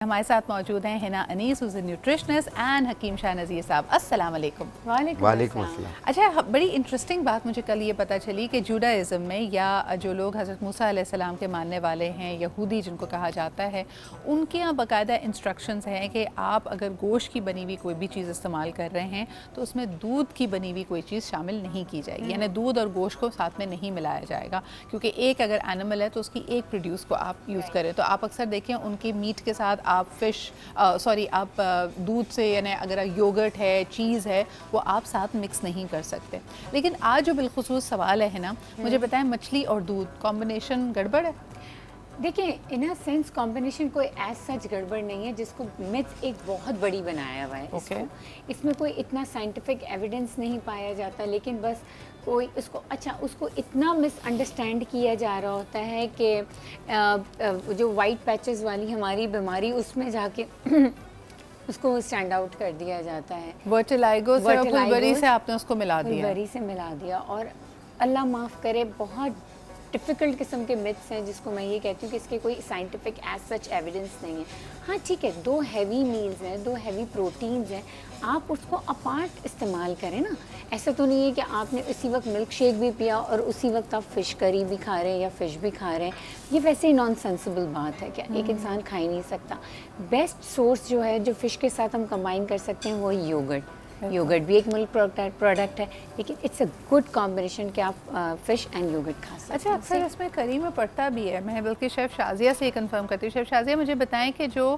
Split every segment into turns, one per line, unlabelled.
हमारे साथ मौजूद हैं Heena Anees, who's a nutritionist, and Hakeem Shah Nazir Sahab. अस्सलाम वालेकुम।
वालेकुम अस्सलाम।
अच्छा, बड़ी इंटरेस्टिंग बात मुझे कल ये पता चली कि जुडाइज़म में या जो लोग हज़रत मूसा अलैहिस्सलाम के मानने वाले हैं, यहूदी जिनको कहा जाता है, उनके यहाँ बाकायदा इंस्ट्रक्शंस हैं कि आप अगर गोश्त की बनी हुई कोई भी चीज़ इस्तेमाल कर रहे हैं तो उसमें दूध की बनी हुई कोई चीज़ शामिल नहीं की जाएगी, यानी दूध और गोश्त को साथ में नहीं मिलाया जाएगा, क्योंकि एक अगर एनिमल है तो उसकी एक प्रोड्यूस को आप यूज़ करें। तो आप अक्सर देखें उनकी मीट के साथ आप फिश आप दूध से, यानी अगर योगर्ट है, चीज़ है, वो आप साथ मिक्स नहीं कर सकते। लेकिन आज जो बिलखुसूस सवाल है ना, मुझे बताएं, मछली और दूध कॉम्बिनेशन गड़बड़ है?
देखिए, इन अ सेंस कॉम्बिनेशन कोई एज सच गड़बड़ नहीं है, जिसको मिथ एक बहुत बड़ी बनाया हुआ है।
Okay.
इसमें कोई इतना साइंटिफिक एविडेंस नहीं पाया जाता, लेकिन बस कोई उसको इतना मिसअंडरस्टैंड किया जा रहा होता है कि जो वाइट पैचेस वाली हमारी बीमारी, उसमें जाके उसको स्टैंड आउट कर दिया जाता है।
वर्टिलाइगो से और फुलबरी से आपने उसको मिला दिया।
फुलबरी से मिला दिया, और अल्लाह माफ़ करे, बहुत डिफ़िकल्ट किस्म के मिथ्स हैं, जिसको मैं ये कहती हूँ कि इसके कोई साइंटिफिक एज सच एविडेंस नहीं है। हाँ ठीक है, 2 हैवी मील्स हैं, 2 हैवी प्रोटीन्स हैं, आप उसको अपार्ट इस्तेमाल करें ना। ऐसा तो नहीं है कि आपने उसी वक्त मिल्क शेक भी पिया और उसी वक्त आप फ़िश करी भी खा रहे हैं या फ़िश भी खा रहे हैं। ये वैसे ही नॉन सेंसिबल बात है कि एक इंसान खा ही नहीं सकता। बेस्ट सोर्स जो है, जो फ़िश के साथ हम कंबाइन कर सकते हैं, वो है योगर्ट। योगर्ट भी एक मिल्क प्रोडक्ट है, लेकिन इट्स अ गुड कॉम्बिनेशन कि आप फ़िश एंड योगर्ट खा सकते हैं।
अच्छा, अक्सर इसमें करी में पड़ता भी है। मैं बल्कि शेफ़ शाज़िया से कंफर्म करती हूँ। शेफ़ शाज़िया, मुझे बताएं कि जो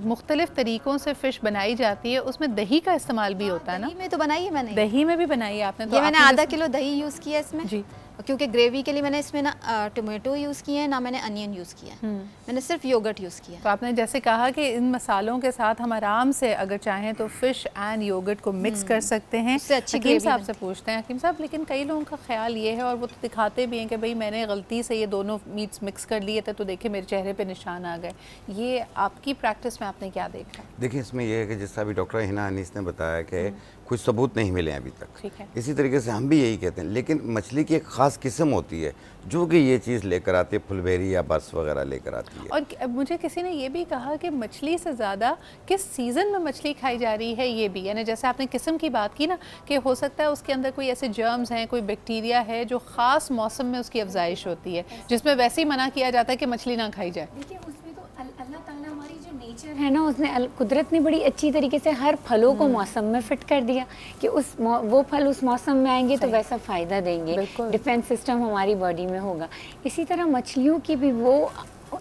मुख्तलिफ़ तरीक़ों से फ़िश बनाई जाती है, उसमें दही का इस्तेमाल भी होता है ना?
दही में तो बनाई है मैंने।
दही में भी बनाई है आपने? तो
ये मैंने आधा किलो दही यूज़ किया इसमें
जी,
क्योंकि ग्रेवी के लिए मैंने इसमें ना टोमेटो यूज़ किए हैं, ना मैंने अनियन यूज़ किया है। मैंने सिर्फ योगर्ट यूज़ किया है।
तो आपने जैसे कहा कि इन मसालों के साथ हम आराम से अगर चाहें तो फ़िश एंड योगर्ट को मिक्स कर सकते हैं।
उससे अच्छी
हकीम
ग्रेवी
साहब से पूछते हैं। हकीम साहब, लेकिन कई लोगों का ख्याल ये है, और वो तो दिखाते भी हैं कि भाई मैंने गलती से ये दोनों मीट्स मिक्स कर लिए थे तो देखिए मेरे चेहरे पे निशान आ गए। ये आपकी प्रैक्टिस में आपने क्या देखा?
देखिए, इसमें यह है कि जैसा अभी डॉक्टर हिना अनीस ने बताया कि कुछ सबूत नहीं मिले अभी तक।
ठीक है।
इसी तरीके से हम भी यही कहते हैं, लेकिन मछली की एक ख़ास किस्म होती है जो कि ये चीज़ लेकर आती है, फुलबेरी या बर्स वगैरह लेकर आती है।
और मुझे किसी ने ये भी कहा कि मछली से ज़्यादा किस सीज़न में मछली खाई जा रही है, ये भी, यानी जैसे आपने किस्म की बात की ना, कि हो सकता है उसके अंदर कोई ऐसे जर्म्स हैं, कोई बैक्टीरिया है जो ख़ास मौसम में उसकी अफजाइश होती है, जिसमें वैसे ही मना किया जाता है कि मछली ना खाई जाए।
देखिए, उसमें तो अल्लाह ताला, हमारी जो नेचर है ना, उसने कुदरत ने बड़ी अच्छी तरीके से हर फलों को मौसम में फिट कर दिया कि वो फल उस मौसम में आएंगे तो वैसा फ़ायदा देंगे, डिफेंस सिस्टम हमारी बॉडी में होगा। इसी तरह मछलियों की भी वो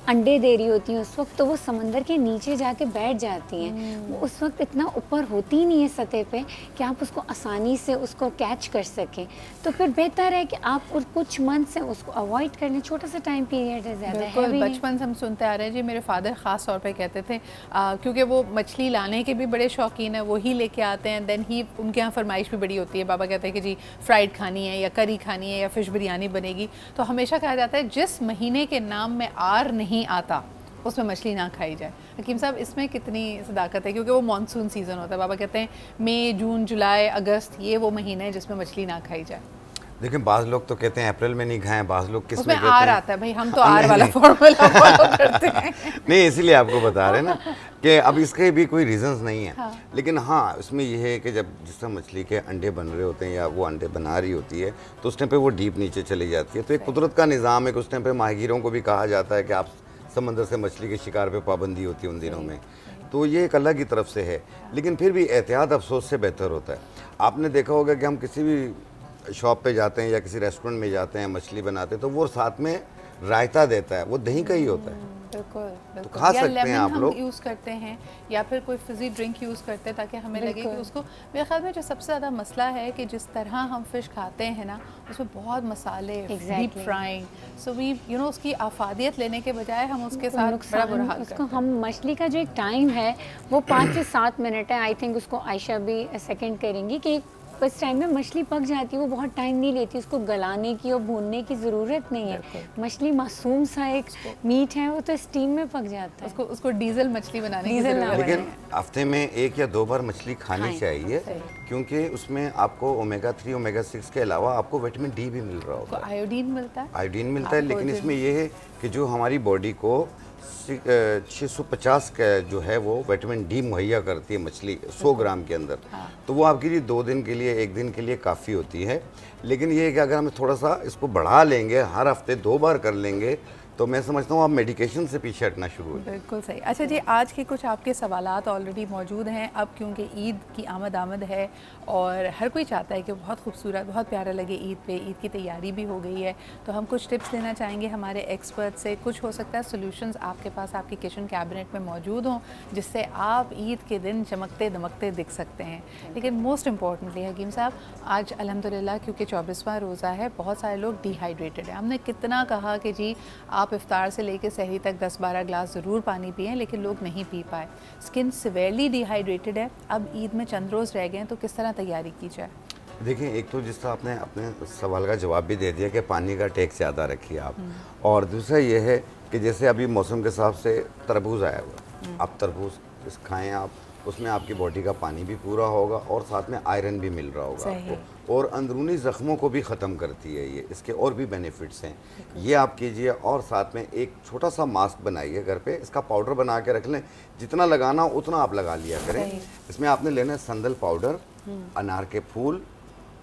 अंडे दे रही होती हैं उस वक्त, तो वो समंदर के नीचे जाके बैठ जाती हैं। वो उस वक्त इतना ऊपर होती नहीं है सतह पे कि आप उसको आसानी से उसको कैच कर सकें। तो फिर बेहतर है कि आप कुछ मंथ से उसको अवॉइड कर लें। छोटा सा टाइम पीरियड है, ज़्यादा है भी नहीं।
बचपन से हम सुनते आ रहे हैं जी, मेरे फादर ख़ास तौर पे कहते थे, क्योंकि वो मछली लाने के भी बड़े शौकीन है, वो ही लेके आते हैं। देन ही उनके यहाँ फरमाइश भी बड़ी होती है, बाबा कहते हैं कि जी फ्राइड खानी है या करी खानी है या फ़िश बिरयानी बनेगी। तो हमेशा कहा जाता है जिस महीने के नाम में आर नहीं आता उसमें मछली ना खाई जाए। हकीम साहब, इसमें कितनी सदाकत है? क्योंकि वो मानसून सीज़न होता है, बाबा कहते हैं मई, जून, जुलाई, अगस्त, ये वो महीने हैं जिसमें मछली ना खाई जाए।
देखिए, बाज़ लोग तो कहते हैं अप्रैल में नहीं खाएं, बाज़ लोग किस में कहते
आर
हैं।
आता है भाई, हम तो आर वाला फॉर्मूला फॉलो करते हैं।
नहीं, इसीलिए आपको बता रहे हैं ना कि अब इसके भी कोई रीजंस नहीं है।
हाँ।
लेकिन हाँ, इसमें यह है कि जब जिस तरह मछली के अंडे बन रहे होते हैं या वो अंडे बना रही होती है, तो उस टाइम पे वो डीप नीचे चली जाती है। तो एक कुदरत का निज़ाम है कि उस टाइम पे माहिगीरों को भी कहा जाता है कि आप समंदर से मछली के शिकार पे पाबंदी होती है उन दिनों में। तो ये एक अल्लाह की तरफ से है, लेकिन फिर भी एहतियात अफसोस से बेहतर होता है। आपने देखा होगा कि हम किसी भी शॉप पे जाते हैं या किसी रेस्टोरेंट में जाते हैं, मछली बनाते हैं, तो वो साथ में रायता देता है, वो दही का ही होता है।
बिल्कुल,
तो खा सकते हैं आप लोग।
यूज़ करते हैं या फिर कोई फिजी ड्रिंक यूज़ करते हैं ताकि हमें लगे कि उसको, मेरे ख्याल में जो सबसे ज़्यादा मसला है कि जिस तरह हम फ़िश खाते हैं ना, उसमें बहुत मसाले, डीप फ्राइंग, सो वी उसकी आफादियत लेने के बजाय हम उसके साथ बड़ा बुरा हाल करते हैं।
हम मछली का जो एक टाइम है वो 5 से 7 मिनट है। आई थिंक उसको आयशा भी सेकंड करेंगी कि बस टाइम में मछली पक जाती है, वो बहुत टाइम नहीं लेती, उसको गलाने की और भूनने की ज़रूरत नहीं है। मछली मासूम सा एक मीट है, वो तो स्टीम में पक जाता है।
उसको डीजल मछली बनाने की
डीजल ना
ज़रूरत है।
लेकिन हफ्ते में 1 या 2 बार मछली खानी चाहिए, क्योंकि उसमें आपको ओमेगा 3, ओमेगा 6 के अलावा आपको विटामिन डी भी मिल रहा होगा।
आयोडीन मिलता है,
आयोडीन मिलता है, लेकिन इसमें यह है कि जो हमारी बॉडी को 650 का जो है वो विटामिन डी मुहैया करती है मछली 100 ग्राम के अंदर। तो वो आपके लिए 2 दिन के लिए, 1 दिन के लिए काफ़ी होती है। लेकिन ये है कि अगर हम थोड़ा सा इसको बढ़ा लेंगे, हर हफ्ते 2 बार कर लेंगे, तो मैं समझता हूँ आप मेडिकेशन से पीछे हटना शुरू हो जाए।
बिल्कुल सही। अच्छा जी, आज के कुछ आपके सवालात ऑलरेडी मौजूद हैं। अब क्योंकि ईद की आमद है और हर कोई चाहता है कि बहुत खूबसूरत, बहुत प्यारा लगे ईद पे, ईद की तैयारी भी हो गई है, तो हम कुछ टिप्स लेना चाहेंगे हमारे एक्सपर्ट से। कुछ हो सकता है सोल्यूशंस आपके पास आपके किचन कैबिनेट में मौजूद हों, जिससे आप ईद के दिन चमकते दमकते दिख सकते हैं। लेकिन मोस्ट इम्पॉर्टेंटली हकीम साहब, आज अल्हम्दुलिल्लाह क्योंकि 24वां रोज़ा है, बहुत सारे लोग डिहाइड्रेटेड हैं। हमने कितना कहा कि जी आप इफ्तार से लेकर सहरी तक 10-12 ग्लास ज़रूर पानी पिएं, लेकिन लोग नहीं पी पाए। स्किन सिवियरली डिहाइड्रेटेड है। अब ईद में चंद रोज़ रह गए हैं, तो किस तरह तैयारी की जाए?
देखिए, एक तो जिस तरह आपने अपने सवाल का जवाब भी दे दिया कि पानी का टेक ज़्यादा रखिए आप, और दूसरा ये है कि जैसे अभी मौसम के हिसाब से तरबूज आया हुआ, आप तरबूज खाएँ आप, उसमें आपकी बॉडी का पानी भी पूरा होगा और साथ में आयरन भी मिल रहा होगा आपको, और अंदरूनी ज़ख्मों को भी ख़त्म करती है ये। इसके और भी बेनिफिट्स हैं, ये आप कीजिए। और साथ में एक छोटा सा मास्क बनाइए घर पे, इसका पाउडर बना के रख लें, जितना लगाना उतना आप लगा लिया करें। इसमें आपने लेना है संदल पाउडर, अनार के फूल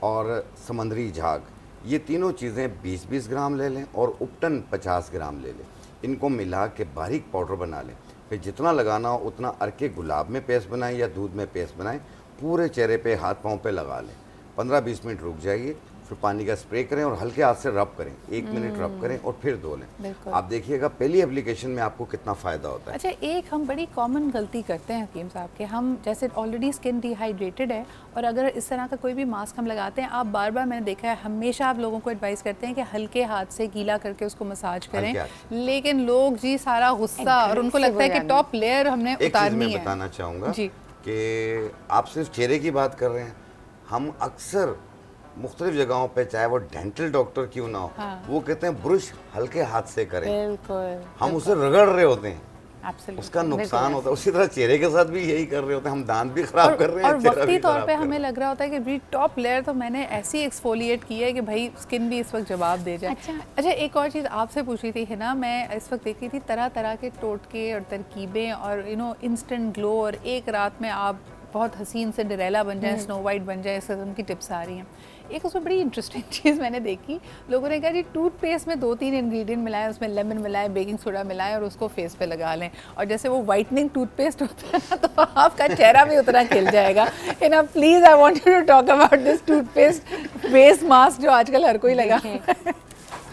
और समंदरी झाग, ये तीनों चीज़ें 20-20 ग्राम ले लें और उपटन 50 ग्राम ले लें। इनको मिला के बारीक पाउडर बना लें, फिर जितना लगाना हो उतना अरके गुलाब में पेस्ट बनाएं या दूध में पेस्ट बनाएं, पूरे चेहरे पे, हाथ पाँव पे लगा लें। 15-20 मिनट रुक जाइए, फिर पानी का स्प्रे करें और हल्के हाथ से रब करें, 1 मिनट रब करें और फिर धो लें। आप देखिएगा पहली एप्लीकेशन में आपको कितना फ़ायदा होता है।
अच्छा, एक हम बड़ी कॉमन गलती करते हैं हकीम साहब के, हम जैसे ऑलरेडी स्किन डिहाइड्रेटेड है और अगर इस तरह का कोई भी मास्क हम लगाते हैं, आप बार बार, मैंने देखा है, हमेशा आप लोगों को एडवाइस करते हैं कि हल्के हाथ से गीला करके उसको मसाज करें, लेकिन लोग जी सारा गुस्सा, और उनको लगता है कि टॉप लेयर हमने उतारनी है।
मैं बताना चाहूँगा कि आप सिर्फ चेहरे की बात कर रहे हैं, हम अक्सर मुख्तलिफ जगहों पे, चाहे वो डेंटल डॉक्टर क्यों ना हो, वो कहते हैं ब्रश हल्के हाथ से करें।
बिल्कुल,
हम उसे रगड़ रहे होते हैं,
Absolutely.
उसका नुकसान होता है। उसी तरह चेहरे के साथ भी यही कर रहे होते हैं, हम दांत भी खराब कर रहे हैं
और वक्ती तौर पे हमें लग रहा होता है कि भाई टॉप लेयर तो मैंने ऐसी एक्सफोलिएट की है कि भाई स्किन भी इस वक्त जवाब दे जाए। अच्छा, एक और चीज़ आपसे पूछ रही थी है ना, मैं इस वक्त देख रही थी तरह तरह के टोटके और तरकीबें और इंस्टेंट ग्लो, और एक रात में आप बहुत हसीन से सिंड्रेला बन जाए, स्नो वाइट बन जाए, इस किस्म की टिप्स आ रही हैं। एक उसमें बड़ी इंटरेस्टिंग चीज़ मैंने देखी, लोगों ने कहा जी टूथपेस्ट में 2-3 इंग्रेडिएंट मिलाएं, उसमें लेमन मिलाएं, बेकिंग सोडा मिलाएं और उसको फेस पे लगा लें, और जैसे वो वाइटनिंग टूथपेस्ट होता है ना, तो आपका चेहरा भी उतना खिल जाएगा। ना please, I want you to talk about this toothpaste face mask जो आजकल हर कोई लगा।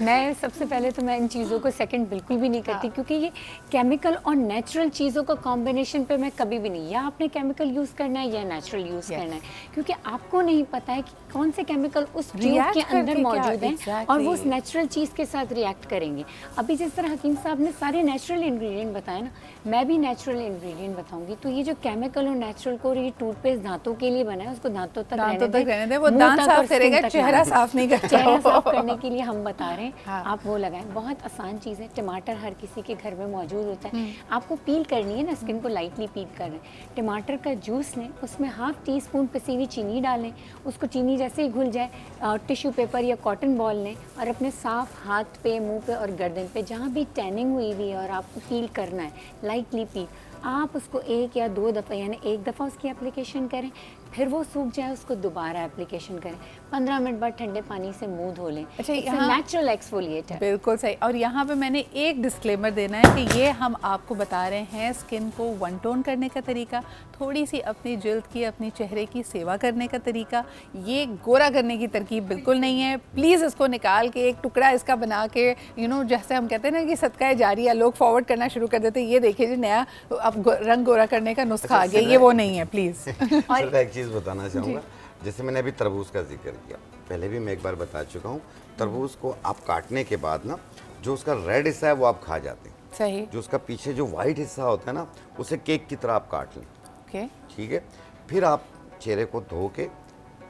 मैं सबसे पहले तो मैं इन चीज़ों को सेकंड बिल्कुल भी नहीं करती, क्योंकि ये केमिकल और नेचुरल चीज़ों का कॉम्बिनेशन पे मैं कभी भी नहीं, या आपने केमिकल यूज़ करना है या नेचुरल यूज़ करना है, क्योंकि आपको नहीं पता है कि कौन से केमिकल उस ट्यूब के अंदर मौजूद हैं और वो उस नेचुरल चीज़ के साथ रिएक्ट करेंगे। अभी जिस तरह हकीम साहब ने सारे नेचुरल इंग्रेडिएंट बताए ना, मैं भी नेचुरल इंग्रेडिएंट बताऊंगी। तो ये जो केमिकल और नेचुरल को, ये टूथपेस्ट दांतों के लिए बना है, उसको दांतों तक रहने दें,
वो दांत साफ करेगा, चेहरा साफ नहीं करता।
चेहरा साफ करने के लिए हम बता रहे हैं, आप वो लगाएं। बहुत आसान चीज़ है। टमाटर हर किसी के घर में मौजूद होता है, आपको पील करनी है ना, स्किन को लाइटली पील करना है। टमाटर का जूस लें, उसमें 1/2 टीस्पून पिसी हुई चीनी डालें, उसको चीनी जैसे ही घुल जाए टिश्यू पेपर या कॉटन बॉल लें और अपने साफ हाथ पे, मुंह पे और गर्दन पे जहाँ भी टैनिंग हुई हुई है और आपको पील करना है, लाइटली पील, आप उसको 1 या 2 दफ़ा, यानी 1 दफ़ा उसकी एप्लीकेशन करें, फिर वो सूख जाए उसको दोबारा एप्लीकेशन करें, 15 मिनट बाद ठंडे पानी से मुंह धो लें।
अच्छा,
यहाँ नेचुरल एक्सफोलिएट है।
बिल्कुल सही। और यहाँ पे मैंने एक डिस्क्लेमर देना है कि ये हम आपको बता रहे हैं स्किन को वन टोन करने का तरीका, थोड़ी सी अपनी जिल्द की, अपनी चेहरे की सेवा करने का तरीका, ये गोरा करने की तरकीब बिल्कुल नहीं है। प्लीज़ इसको निकाल के एक टुकड़ा इसका बना के, जैसे हम कहते हैं ना कि सदका जारिया, लोग फॉरवर्ड करना शुरू कर देते हैं, ये देखिए जी नया अब रंग गोरा करने का नुस्खा आ गया, ये वो नहीं है प्लीज़।
और एक चीज़ बताना चाहूँगा, जैसे मैंने अभी तरबूज का जिक्र किया, पहले भी मैं एक बार बता चुका हूँ, तरबूज को आप काटने के बाद ना, जो उसका रेड हिस्सा है वो आप खा जाते हैं,
सही,
जो उसका पीछे जो वाइट हिस्सा होता है ना, उसे केक की तरह आप काट लें।
ओके,
ठीक है। फिर आप चेहरे को धो के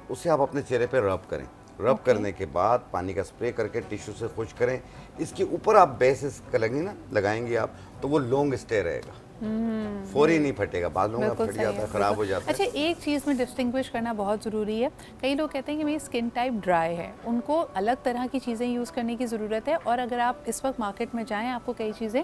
उसे आप अपने चेहरे पे रब करें। रब करने के बाद पानी का स्प्रे करके टिश्यू से खुश करें। इसके ऊपर आप बेस लगाएंगे ना, लगाएंगे आप, तो वो लॉन्ग स्टे रहेगा। फौरी नहीं फटेगा, बाद में
बिल्कुल
फट
सही
जाता है,
है,
ख़राब हो
बिल्कुल।
जाता है।
अच्छा, एक चीज़ में डिस्टिंग्विश करना बहुत ज़रूरी है। कई लोग कहते हैं कि मेरी स्किन टाइप ड्राई है, उनको अलग तरह की चीज़ें यूज़ करने की ज़रूरत है, और अगर आप इस वक्त मार्केट में जाएं आपको कई चीज़ें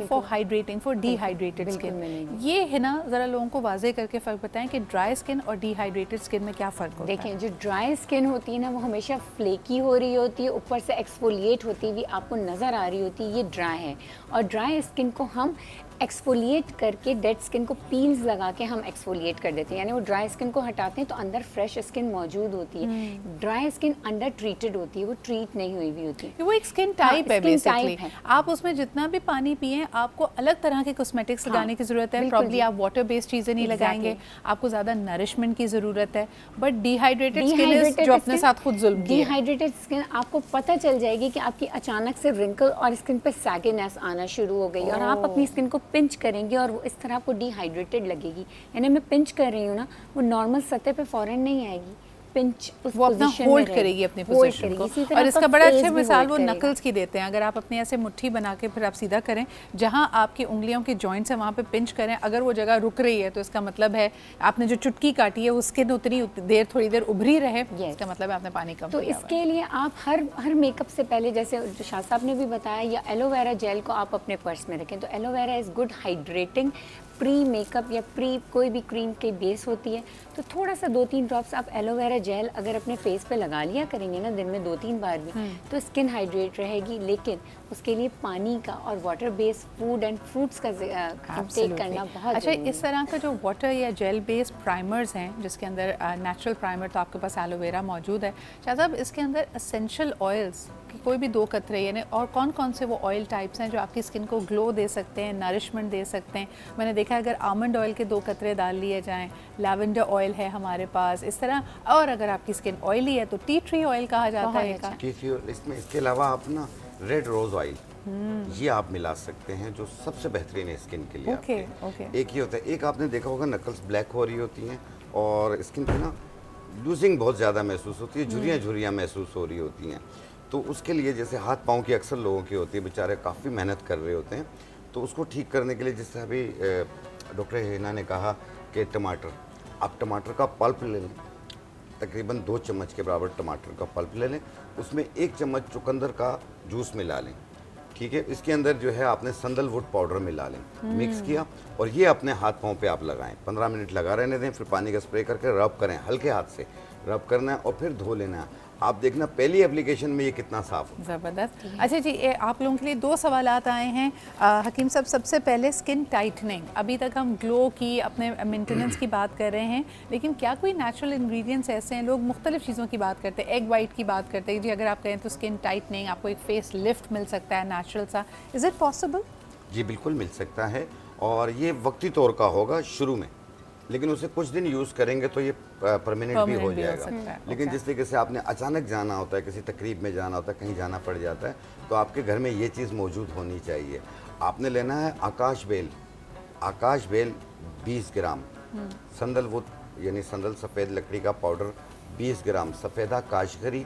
फॉर हाइड्रेटिंग, फॉर डिहाइड्रेटेड
बिल्कुल
स्किन,
मिलेंगी।
ये है ना, ज़रा लोगों को वाजे करके फ़र्क बताएं कि ड्राई स्किन और डिहाइड्रेटेड स्किन में क्या फ़र्क होता है।
देखें, जो ड्राई स्किन होती है ना, वो हमेशा फ्लेकी हो रही होती है, ऊपर से एक्सफोलिएट होती हुई आपको नज़र आ रही होती है, ये ड्राई है। और ड्राई स्किन को हम एक्सफोलिएट करके, डेड स्किन को पील्स लगा के हम एक्सफोलिएट कर देते हैं, यानी वो ड्राई स्किन को हटाते हैं तो अंदर फ्रेश स्किन मौजूद होती है। ड्राई स्किन अंडर ट्रीटेड होती है, वो ट्रीट नहीं हुई भी होती है।
वो एक स्किन टाइप है
skin
बेसिकली।
type है।
आप उसमें जितना भी पानी पिए, आपको अलग तरह के कॉस्मेटिक्स लगाने की ज़रूरत है।
बिल्कुल
प्रॉब्ली
जी।
आप वाटर बेस्ड चीज़ें नहीं
Exactly।
लगाएंगे, आपको ज़्यादा नरिशमेंट की ज़रूरत है। बट डिहाइड्रेटेड स्किन जो अपने साथ खुद जुल्म की है।
डिहाइड्रेटेड स्किन आपको पता चल जाएगी कि आपकी अचानक से रिंकल और स्किन पे सैगीनेस आना शुरू हो गई, और आप अपनी स्किन को पिंच करेंगे और वो इस तरह आपको डिहाइड्रेटेड लगेगी। यानी मैं पिंच कर रही हूँ ना, वो नॉर्मल सतह पे फौरन नहीं आएगी, पिंच उस
वो अपना
position में
होल्ड
रहेगी,
करेगी अपनी
hold
पोजीशन
करेगी।
को।
इसी तरह
और इसका
आपका
बड़ा
face
अच्छा
भी
मिसाल
hold
वो
करेगा।
नकल्स की देते हैं। अगर आप अपनी ऐसे मुट्ठी बना के फिर आप सीधा करें, जहां आपकी उंगलियों के जॉइंट्स हैं वहां पे पिंच करें, अगर वो जगह रुक रही है तो इसका मतलब है आपने जो चुटकी काटी है उसके उतनी देर, थोड़ी देर उभरी रहे, इसका मतलब है आपने पानी कम
तो
पिया हुआ है।
इसके लिए आप हर मेकअप से पहले, जैसे जो शाह साहब ने भी बताया, या एलोवेरा जेल को आप अपने पर्स में रखें। तो aloe vera is good hydrating pre makeup या प्री कोई भी क्रीम के बेस होती है। तो थोड़ा सा 2-3 ड्रॉप्स आप एलोवेरा जेल अगर अपने फेस पे लगा लिया करेंगे ना, दिन में 2-3 बार भी, तो स्किन हाइड्रेट रहेगी। लेकिन उसके लिए पानी का और water based food and fruits का इंटेक करना बहुत
अच्छा,
ज़रूरी
इस तरह का जो वाटर या जेल बेस्ड प्राइमर्स हैं, जिसके अंदर नेचुरल प्राइमर, तो आपके पास एलोवेरा मौजूद है। शाह साहब, इसके अंदर एसेंशियल ऑयल्स की कोई भी 2 कतरे, यानी और कौन कौन से वो ऑयल टाइप्स हैं जो आपकी स्किन को ग्लो दे सकते हैं, नरिशमेंट दे सकते हैं? मैंने देखा है अगर आमंड ऑयल के 2 कतरे डाल लिए जाएं, लैवेंडर ऑयल है हमारे पास, इस तरह। और अगर आपकी स्किन ऑयली है तो टी ट्री ऑयल कहा जाता है
अच्छा।
इसका।
इसमें इसके अलावा आप ना रेड रोज ऑयल ये आप मिला सकते हैं, जो सबसे बेहतरीन है स्किन के लिए।
ओके,
आपके।
ओके।
एक ही होता है, एक आपने देखा होगा नकल्स ब्लैक हो रही होती हैं और स्किन पे ना लूजिंग बहुत ज़्यादा महसूस होती है, झुर्रियाँ झुर्रियाँ महसूस हो रही होती हैं। तो उसके लिए जैसे हाथ पाँव की अक्सर लोगों की होती है, बेचारे काफ़ी मेहनत कर रहे होते हैं, तो उसको ठीक करने के लिए जैसे अभी डॉक्टर हिना ने कहा कि टमाटर, आप टमाटर का पल्प ले लें, तकरीबन 2 चम्मच के बराबर टमाटर का पल्प ले लें, उसमें 1 चम्मच चुकंदर का जूस मिला लें, ठीक है। इसके अंदर जो है आपने संदलवुड पाउडर मिला लें, मिक्स किया, और ये अपने हाथ पाँव पे आप लगाएं, 15 मिनट लगा रहने दें, फिर पानी का स्प्रे करके रब करें, हल्के हाथ से रब करना है और फिर धो लेना है। आप देखना पहली एप्लीकेशन में ये कितना साफ हो।
ज़बरदस्त। अच्छा जी, आप लोगों के लिए 2 सवालात आए हैं। हकीम साहब, सबसे पहले स्किन टाइटनिंग, अभी तक हम ग्लो की, अपने मेंटेनेंस की बात कर रहे हैं, लेकिन क्या कोई नेचुरल इंग्रेडिएंट्स ऐसे हैं? लोग मुख्तलिफ चीज़ों की बात करते हैं, एग वाइट की बात करते हैं जी, अगर आप कहें तो स्किन टाइटनिंग, आपको एक फेस लिफ्ट मिल सकता है नेचुरल सा, इज़ इट पॉसिबल?
जी बिल्कुल मिल सकता है, और ये वक्ती तौर का होगा शुरू में, लेकिन उसे कुछ दिन यूज़ करेंगे तो ये परमानेंट भी हो जाएगा। लेकिन जिस तरीके से आपने अचानक जाना होता है, किसी तकरीब में जाना होता है, कहीं जाना पड़ जाता है, तो आपके घर में ये चीज़ मौजूद होनी चाहिए। आपने लेना है आकाश बेल 20 ग्राम, संदलवुड यानी संदल सफ़ेद लकड़ी का पाउडर 20 ग्राम, सफ़ेदा काशगरी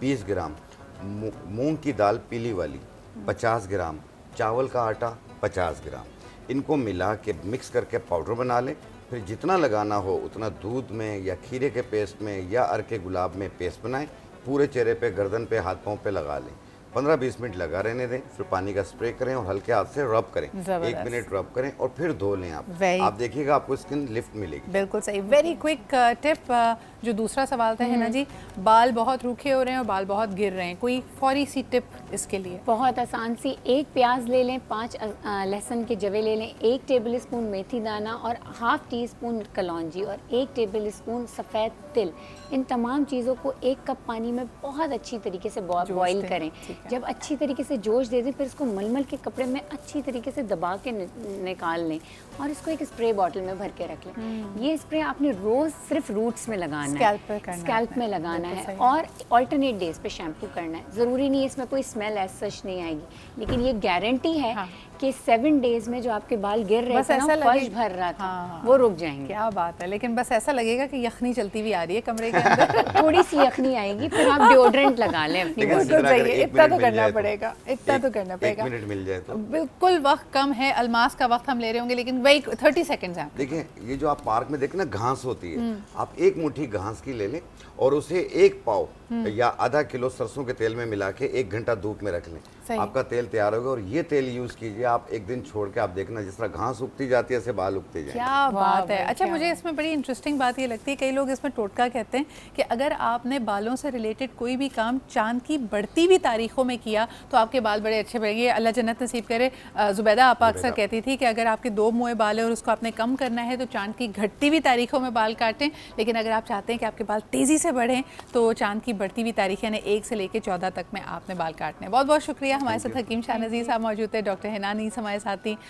20 ग्राम, मूंग की दाल पीली वाली 50 ग्राम, चावल का आटा 50 ग्राम, इनको मिला के मिक्स करके पाउडर बना लें। फिर जितना लगाना हो उतना दूध में या खीरे के पेस्ट में या अरके गुलाब में पेस्ट बनाएं, पूरे चेहरे पे, गर्दन पे, हाथ पाँव पे लगा लें, 15-20 मिनट लगा रहने दें, फिर पानी का स्प्रे करें और हल्के हाथ से रब करें, 1 मिनट रब करें और फिर धो लें। आप देखिएगा आपको स्किन लिफ्ट मिलेगी।
बिल्कुल सही। वेरी क्विक टिप, जो दूसरा सवाल था हिना जी, बाल बहुत रूखे हो रहे हैं और बाल बहुत गिर रहे हैं, कोई फौरी सी टिप इसके लिए?
बहुत आसान सी, 1 प्याज ले लें, 5 लहसुन के जवे ले लें, 1 टेबल स्पून मेथी दाना और ½ टीस्पून कलौंजी और 1 टेबल स्पून सफ़ेद तिल, इन तमाम चीज़ों को 1 कप पानी में बहुत अच्छी तरीके से बॉईल करें। जब अच्छी तरीके से जोश दे दें, फिर इसको मलमल के कपड़े में अच्छी तरीके से दबा के निकाल लें और इसको एक स्प्रे बॉटल में भर के रख लें। ये स्प्रे आपने रोज़ सिर्फ रूट्स में लगाना है, स्कैल्प में लगाना है और ऑल्टरनेट डेज पे शैम्पू करना है। ज़रूरी नहीं है इसमें कोई स्मेल एज सच नहीं आएगी, लेकिन ये गारंटी है कि 7 डेज में जो आपके बाल गिर रहे
बस
थे ना,
ऐसा
फर्श
लगे-
भर रहा था,
हाँ।
वो रुक जाएंगे।
क्या बात है, लेकिन बस ऐसा लगेगा कि यखनी चलती हुई आ रही है कमरे के अंदर।
थोड़ी सी यखनी आएगी, फिर आप डिओड्रेंट लगा लें अपनी
लेकिन
बॉडी
इसी तरह
सही
अगर
है,
एक
इतना
मिनट
तो
मिल
करना
जाए तो-
पड़ेगा, इतना तो करना पड़ेगा।
1 मिनट मिल जाए तो
बिल्कुल वक्त कम है, अलमास का वक्त हम ले रहे होंगे, लेकिन वही 30 सेकंड्स हैं।
देखिए, ये जो आप पार्क में देखें ना, घास होती है, आप एक मुट्ठी घास की ले लें और उसे 1 पाव या आधा किलो सरसों के तेल में मिला के 1 घंटा धूप में रख लें,
सही।
आपका तेल तैयार होगा। और ये तेल यूज कीजिए आप, एक दिन छोड़ के आप देखना जिस तरह घास उगती जाती है ऐसे बाल उगते जाएंगे।
क्या बात है।
भाई,
अच्छा,
क्या
मुझे इसमें बड़ी इंटरेस्टिंग बात ये लगती है, कई लोग इसमें टोटका कहते हैं कि अगर आपने बालों से रिलेटेड कोई भी काम चांद की बढ़ती हुई तारीखों में किया तो आपके बाल बड़े अच्छे बढ़ेंगे। अल्लाह जन्नत नसीब करे। जुबैदा आपा अक्सर
जुबैदा।
कहती थी कि अगर आपके 2 मुँह बाल है और उसको आपने कम करना है तो चांद की घटती हुई तारीखों में बाल काटें, लेकिन अगर आप चाहते हैं कि आपके बाल तेज़ी से बढ़ें तो चांद की बढ़ती हुई तारीख यानी 1 से लेकर 14 तक में आपने बाल काटने हैं। बहुत बहुत शुक्रिया। हमारे साथ हकीम शाह नज़ीर साहब मौजूद थे, डॉक्टर हिना नीस हमारे साथ थी,